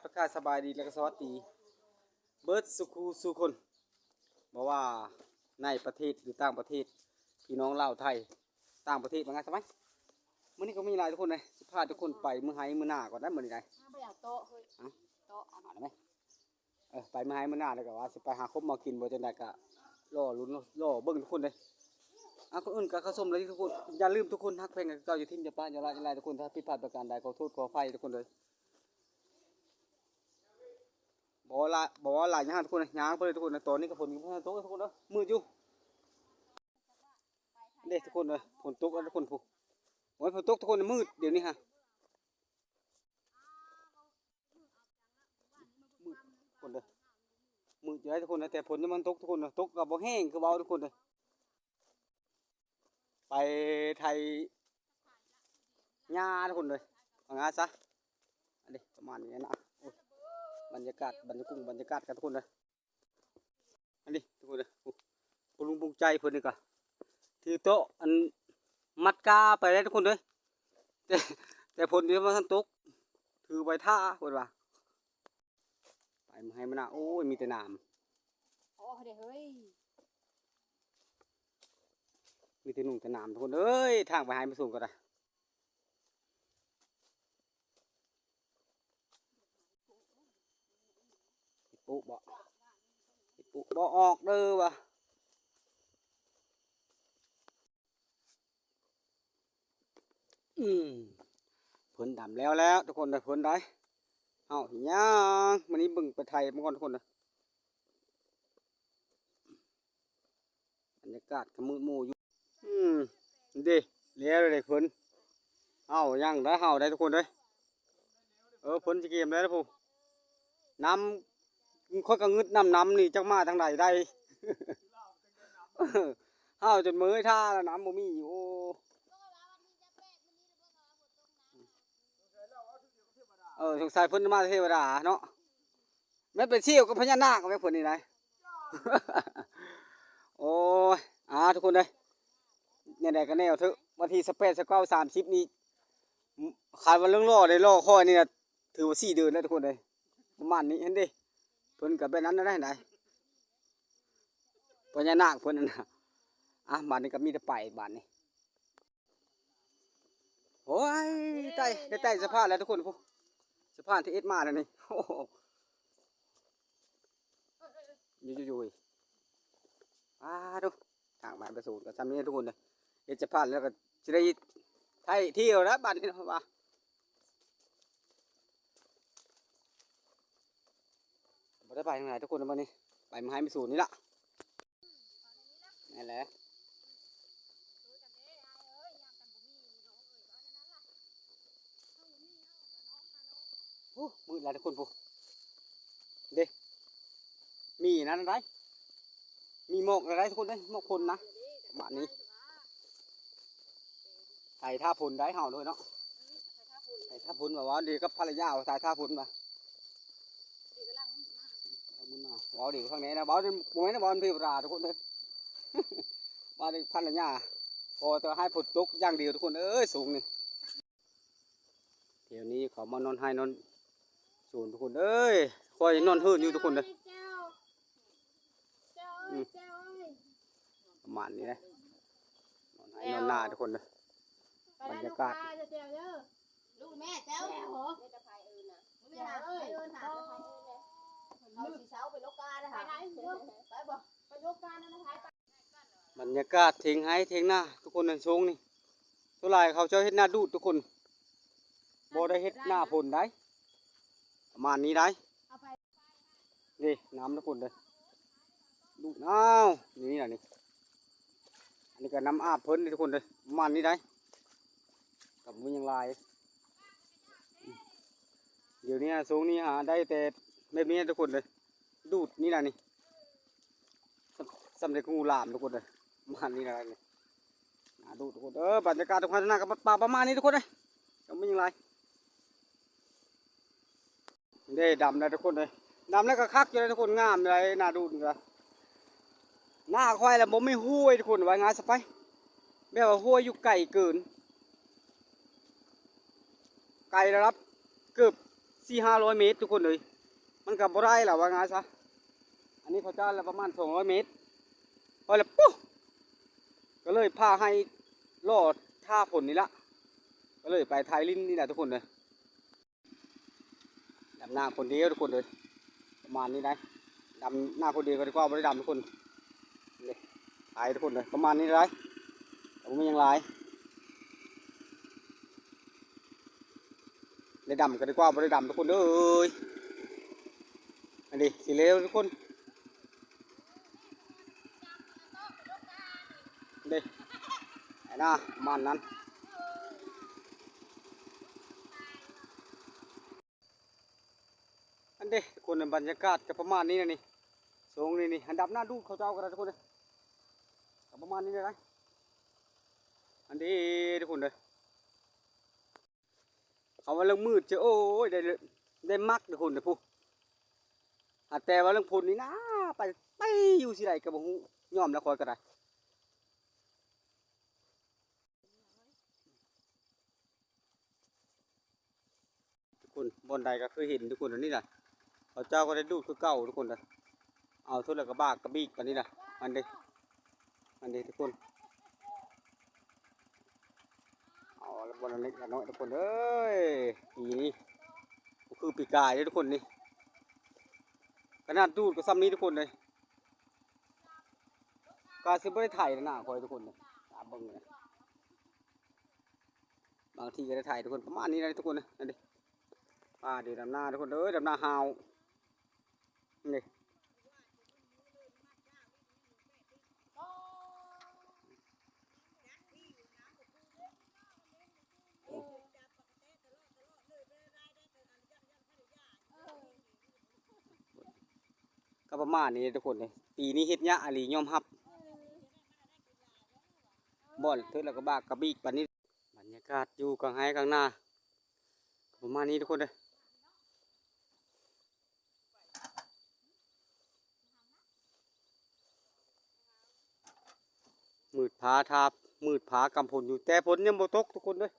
ประกาศสบายดีและก็สวัสดีเบิร์ดสุขูสุคนบอกว่าในประเทศหรือต่างประเทศพี่น้องลาวไทยต่างประเทศเป็นไงสมัยมื้อนี้ก็มีหลายทุกคนเลยสิพาทุกคนไปมื้อไห้มื้อหน้าก่อนได้มื้อนี้ไงไม่อยากโต๊ะเฮ้ยโต๊ะหาได้ไหมไปมื้อไห้มื้อหน้าแล้วก็ว่าสิไปหาคบมากินบ่จังได๋ก็รอลุ้นรอเบิ่งทุกคนเลยคนอื่นก็เข้าชมเลยทุกคนอย่าลืมทุกคนฮักเพลงกับเจ้าอยู่ทิ่มอย่าป้าอย่าละอย่าไรทุกคนถ้าผิดพลาดประการใดขอโทษขออภัยทุกคนเลยบอกว่าหลายอย่างทุกคนย่างไปเลยทุกคนนะตอนนี้ก็ฝนอยู่ตกทุกคนเนาะมืดอยู่เด็กทุกคนเลยฝนตกแล้วทุกคนผู้โอ้ยฝนตกทุกคนมืดเดี๋ยวนี้ฮะมืดคนเลยมืดอยู่ได้ทุกคนนะแต่ฝนมันตกทุกคนนะตกกับบ่แห้งคือเบาทุกคนเลยไปไทยหญ้าทุกคนเลยเอางาซะอันนี้ประมาณนี้นะบรรยากาศบรรยากาศกันทุกคนเลยอันนี้ทุกคนเลยปรุงปรุงใจเพื่อนนี่ก็ถือโต๊ะอันมัดกาไปได้ทุกคนเลยแต่ผลที่มันตกถือใบท่าคนว่าไปมาให้มันนะโอ้ยมีแต่น้ำโอ้เดี๋ยวเฮ้ยมีแต่หนุ่มแต่น้ำทุกคนเอ้ยทางไปให้มาส่งก็ได้ปุ๊บ่ออกเด้อวะผลดำแล้วทุกคนได้ผลได้เอาย่างวันนี้บึงไปไทยเมื่อก่อนทุกคนนะบรรยากาศขมืดมูอยู่ดีเลี้ยวเลยผลเอาย่างได้เห่าได้ทุกคนเลยผลจะเกมได้แล้วพูน้ำค่อยกระงึดน้ำนี่จักมาทางใดได้เห่าจนมือท่าแล้วน้ำบ่มีโอ้สงสัยเพิ่นมาเทวดาเนาะแม่เป็นเชี่ยวกับพญานาคแม่เพิ่นนี่ไหนโอ้ยทุกคนเลยเนี่ยไหนกันแนวเถอะวันที่18 19 30นี้ขาดวันเรื่องล่อเลยล่อข้อนี่นะถือว่า4 เดือนแล้วทุกคนเลยประมาณนี้เห็นดิเพิ่นกับเป็นนั้นได้ไหนพญานาคเพิ่นนั่นนะบ้านนี้ก็มีแต่ไปบ้านนี้โอ้ยได้ใต้สะพานแล้วทุกคนพวกสะพานที่เอ็ดมาแล้วนี่โอ้โหอยู่ดูทางบ้านประสูติก็ทำนี้ทุกคนเลยเอ็ดสะพานแล้วก็จะได้ไทยเที่ยวแล้วบ้านนี้นะว่าไม่ได้ไปทางไหนทุกคนวันนี้ไปมาให้ประสูตินี่ละนี่แหละมืดแล้วทุกคนพวกเด้มีนั่นอะไรมีหมอกอะไรทุกคนเลยหมอกคนนะบ้านนี้ใส่ท่าพุ่นได้เห่าด้วยเนาะใส่ท่าพุ่นแบบว่าดีกับภรรยาใส่ท่าพุ่นมาบอดีข้างนี้นะบอดีมวยนะบอลพิวราทุกคนเลยบอดีภรรยาพอจะให้ผุดตุกอย่างเดียวทุกคนสูงนี่เดี๋ยวนี้เขามานอนให้นอนสูงทุกคนคอยนอนหื่นอยู่ทุกคนเลยประมาณนี้นะนอนให้นอนหน้าทุกคนเลยบรรยากาศลูกแม่เจ้าเหรอไม่จะพายนะไม่หาหาเอาสีเช้าไปลกกาเลยค่ะไปบ่ไปลกกานะนะพายบรรยากาศเทียงให้เทียงหน้าทุกคนในช่วงนี้ทุลายเขาเจ้าเฮ็ดหน้าดูดทุกคนบ่ได้เฮ็ดหน้าฝนได้ประมาณนี้ได้นี่น้ำทุกคนเลยดูดน้ำนี่นะนี่อันนี้ก็น้ำอาบเพิ่นทุกคนเลยประมาณนี้ได้กับมันยังลายเดี๋ยวนี้ช่วงนี้หาได้แต่แบบนี้ทุกคนเลยดูดนี่นะนี่สำเร็จงูหลามทุกคนเลยประมาณนี้อะไรเนี่ยดูทุกคนบรรยากาศทุกคนหน้ากับป่าประมาณนี้ทุกคนเลยกับมันยังลายได้ดำเลยทุกคนเลยดำแล้วก็คักอยู่เลยทุกคนงามเลยน่าดูนี่ละหน้าควายแล้วผมไม่ห้วยทุกคนไว้งานสไปแบบว่าห้วยอยู่ไก่เกินไก่ระดับเกือบ 400-500 เมตรทุกคนเลยมันก็บ่ได้ล่ะว่าง่ายซะอันนี้เขาจ้างละประมาณ200 เมตรพอแล้วปุ๊บก็เลยพาให้รอท่าฝนนี่ละก็เลยไปไทยลิ้นนี่แหละทุกคนเลยดำหน้าคนเดียวทุกคนเลยประมาณนี้ได้ดำหน้าคนเดียวก็ดีกว่าไม่ได้ดำทุกคนเลยไปทุกคนเลยประมาณนี้ได้ผมไม่ยังไรได้ดำก็ดีกว่าไม่ได้ดำทุกคนเลยอันนี้สีเหลวทุกคนเด้ไอ้น่าประมาณนั้นอันเด้ทุกคนบรรยากาศจะประมาณนี้นะนี่สูงนี่อันดับหน้าดูเขาเจ้ากันนะทุกคนเลยประมาณนี้เลยนะอันนี้ทุกคนเลยเขาว่าเรื่องมืดจะโอ้ยได้มักทุกคนเลยพูแต่ว่าเรื่องพุ่นนี่นะไปอยู่สิไรกับบ่ฮู้ยอมแล้วคอยก็ได้ทุกคนบนใดก็เคยเห็นทุกคนอันนี้นะเขาเจ้าก็ได้ดูดคือเก่าทุกคนเลยเอาทุเรศกระบากกระบีกอันนี้นะมันเด็ทุกคนเอาบนเล็กน้อยทุกคนเอ้ยปีนี้คือปีกายเลยทุกคนนี่ขนาดดูดก็ซ้ำนี้ทุกคนเลยกาซิบได้ถ่ายหน้าคอยทุกคนเลยตามเบิ่งเลยบางทีก็ได้ถ่ายทุกคนประมาณนี้นะทุกคนนะนั่นดิเดี๋ยวดำหน้าทุกคนเอ้ยดำหน้าฮาวนี่ก็ประมาณนี้ทุกคนเลยปีนี้เฮ็ดเนี้ยอะไรยอมฮับบอลเถิดแล้วก็บากกระบีกปันนี้บรรยากาศอยู่กลางไห้กลางหน้าประมาณนี้ทุกคนเลยมืดผาทาบมืดผากำพลอยู่แต่ฝนยังบ่ตกทุกคนเลย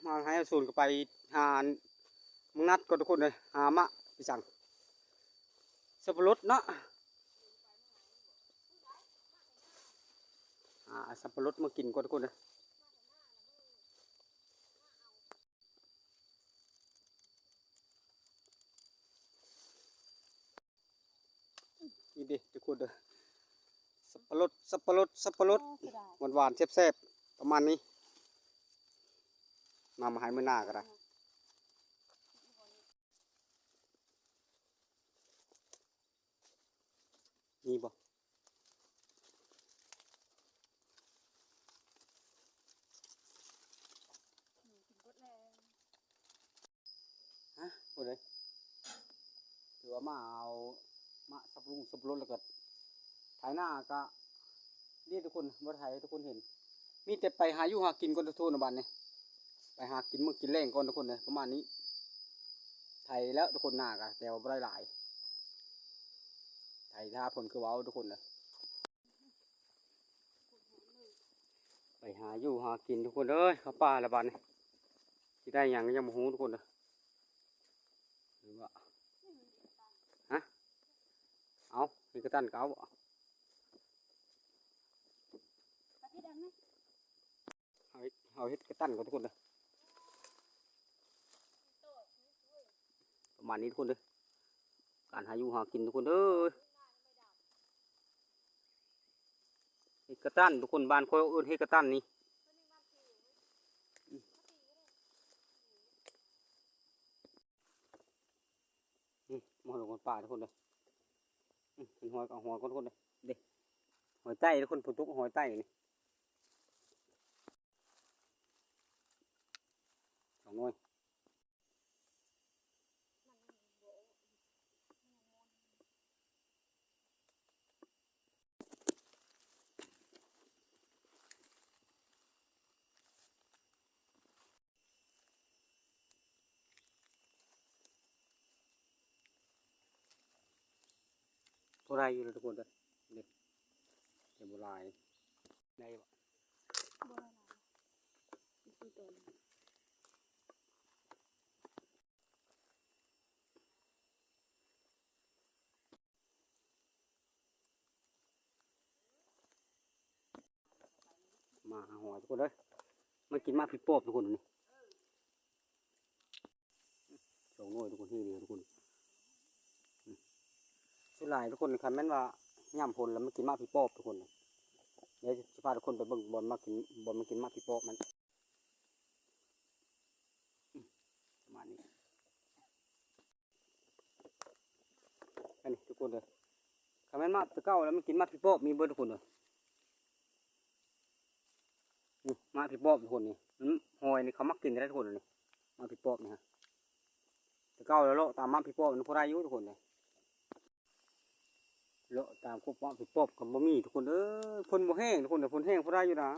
มาให้สูนก็ไปหามึงนัดก็ทุกคนเลยหามะไปสั่งสับปะรดเนาะสับปะรดมากินก็ทุกคนเลยนี่ดิทุกคนเลยสับปะรดหวานแซ่บๆประมาณนี้มาให้มื้อหน้าก็ได้นี่บ่พูดเลยถือว่ามาเอามาสับปะรดแล้วก็ไถหน้าก็นี่ทุกคนบ่ไถทุกคนเห็นมีแต่ไปหาอยู่หากินก่อนทุกคนบ้านนี่ไปหากินมื้อกินแรงก่อนทุกคนเลยประมาณนี้ไถแล้วทุกคนหน้าก็แต่ว่าบ่ได้หลายไถถ้าผลคือเว้าทุกคนเลยไปหาอยู่หากินทุกคนเอ้ยเข้าป่าละบ้านนี่ที่ได้หยังก็ยังบ่ฮู้ทุกคนเลยหรือว่าฮะเอามีกระตันเก่าบ่เอาเฮ็ดกระตันก่อนทุกคนเลยประมาณนี้ทุกคนเลยการหาอยู่หากินทุกคนเอ้ยเฮ็ดกระตันทุกคนบ้านคอยเอาเอิ้นเฮ็ดกระตันนี่มาลงคนป่าทุกคนเลยเป็นหอยกับหอยทุกคนเลยเด็กหอยใต้ทุกคนผุดทุกหอยใต้นี่สองหน่วยตัวไรอยู่เลยทุกคนเลยเด็กเดี๋ยวโบราณได้บ่ มาหาหอยทุกคนเลยมันกินมาพี่โป๊บทุกคนนี่สองหน่วยทุกคนที่เดียวทุกคนสุดหลายทุกคนคันแม่นว่าย่ำพลแล้วมันกินมาพี่โป๊บทุกคนเดี๋ยวจะพาทุกคนไปเบิ่งบอลมากินบอลมากินมาพี่โป๊บมันประมาณนี้อันนี้ทุกคนเลยคันแม่นมาตะเก้าแล้วมันกินมาพี่โป๊บมีเบิดทุกคนเลยนี่มาพี่โป๊บทุกคนนี่หอยนี่เขามักกินได้ทุกคนเลยมาพี่โป๊บนี่ฮะตะเก้าแล้วโลตามมาพี่โป๊บมันพอได้อยู่ทุกคนเลยเลาะตามคุบว่าไปปอบกับบะหมี่ทุกคนเอ้ยพ่นบ่แห้งทุกคนแต่พ่นแห้งพอได้อยู่นะ